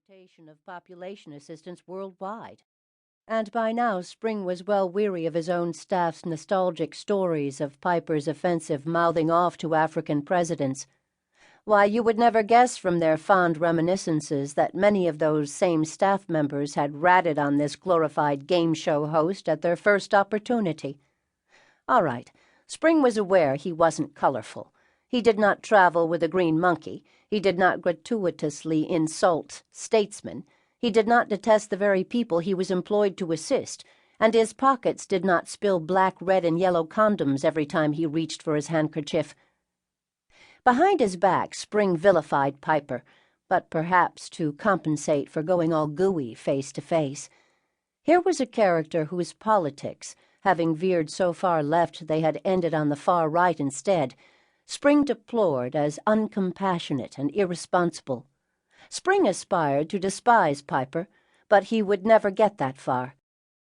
rotation of population assistance worldwide. And by now Spring was well weary of his own staff's nostalgic stories of Piper's offensive mouthing off to African presidents. Why, you would never guess from their fond reminiscences that many of those same staff members had ratted on this glorified game show host at their first opportunity. All right, Spring was aware he wasn't colorful. He did not travel with a green monkey. He did not gratuitously insult statesmen. He did not detest the very people he was employed to assist, and his pockets did not spill black, red, and yellow condoms every time he reached for his handkerchief. Behind his back, Spring vilified Piper, but perhaps to compensate for going all gooey face to face. Here was a character whose politics, having veered so far left they had ended on the far right instead, Spring deplored as uncompassionate and irresponsible. Spring aspired to despise Piper, but he would never get that far.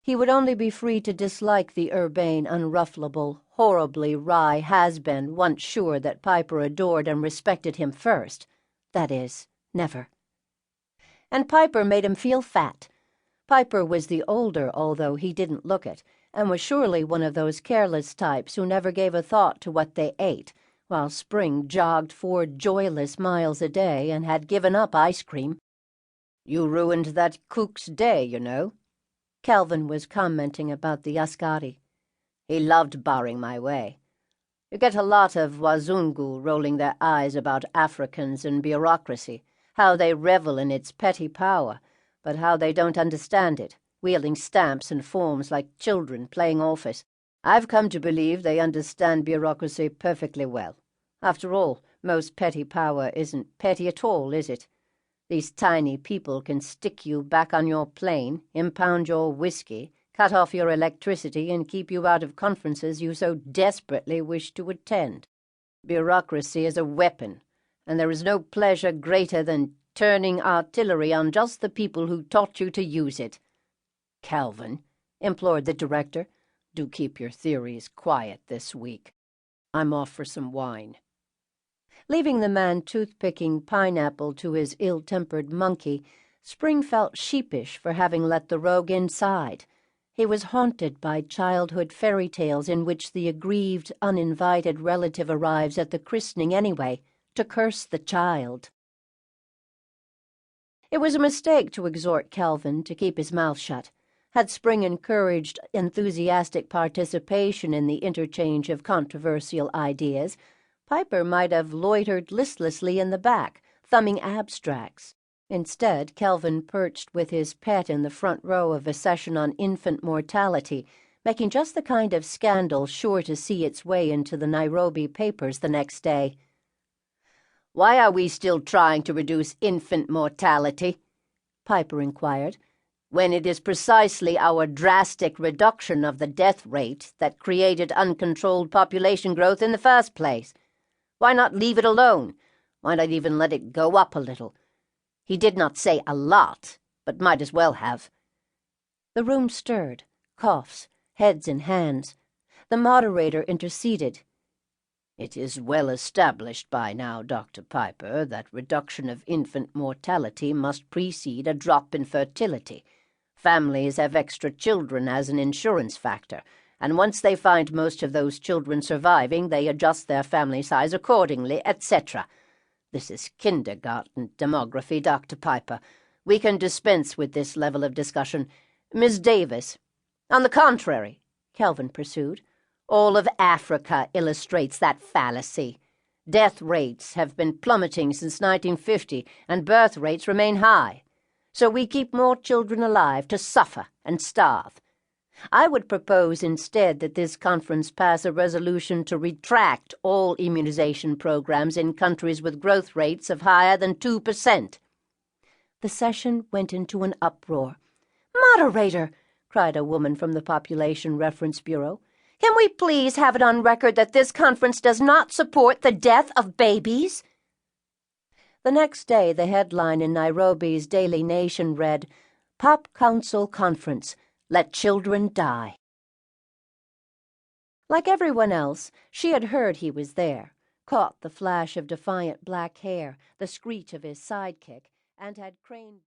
He would only be free to dislike the urbane, unrufflable, horribly wry has-been once sure that Piper adored and respected him first. That is, never. And Piper made him feel fat. Piper was the older, although he didn't look it, and was surely one of those careless types who never gave a thought to what they ate, while Spring jogged 4 joyless miles a day and had given up ice cream. "You ruined that cook's day, you know." Calvin was commenting about the Ascari. "He loved barring my way. You get a lot of Wazungu rolling their eyes about Africans and bureaucracy, how they revel in its petty power, but how they don't understand it, wielding stamps and forms like children playing office. I've come to believe they understand bureaucracy perfectly well. After all, most petty power isn't petty at all, is it? These tiny people can stick you back on your plane, impound your whiskey, cut off your electricity, and keep you out of conferences you so desperately wish to attend. Bureaucracy is a weapon, and there is no pleasure greater than turning artillery on just the people who taught you to use it." "Calvin," implored the director, "do keep your theories quiet this week. I'm off for some wine." Leaving the man toothpicking pineapple to his ill-tempered monkey, Spring felt sheepish for having let the rogue inside. He was haunted by childhood fairy tales in which the aggrieved, uninvited relative arrives at the christening anyway, to curse the child. It was a mistake to exhort Calvin to keep his mouth shut. Had Spring encouraged enthusiastic participation in the interchange of controversial ideas, Piper might have loitered listlessly in the back, thumbing abstracts. Instead, Calvin perched with his pet in the front row of a session on infant mortality, making just the kind of scandal sure to see its way into the Nairobi papers the next day. "Why are we still trying to reduce infant mortality?" Piper inquired, "when it is precisely our drastic reduction of the death rate that created uncontrolled population growth in the first place? Why not leave it alone? Why not even let it go up a little? He did not say a lot, but might as well have." The room stirred, coughs, heads and hands. The moderator interceded. "It is well established by now, Dr. Piper, that reduction of infant mortality must precede a drop in fertility. Families have extra children as an insurance factor, and once they find most of those children surviving, they adjust their family size accordingly, etc. This is kindergarten demography, Dr. Piper. We can dispense with this level of discussion. Miss Davis." "On the contrary," Calvin pursued, "all of Africa illustrates that fallacy. Death rates have been plummeting since 1950, and birth rates remain high. So we keep more children alive to suffer and starve. I would propose instead that this conference pass a resolution to retract all immunization programs in countries with growth rates of higher than 2%. The session went into an uproar. "Moderator," cried a woman from the Population Reference Bureau, "can we please have it on record that this conference does not support the death of babies?" The next day, the headline in Nairobi's Daily Nation read, "Pop Council Conference. Let children die." Like everyone else, she had heard he was there, caught the flash of defiant black hair, the screech of his sidekick, and had craned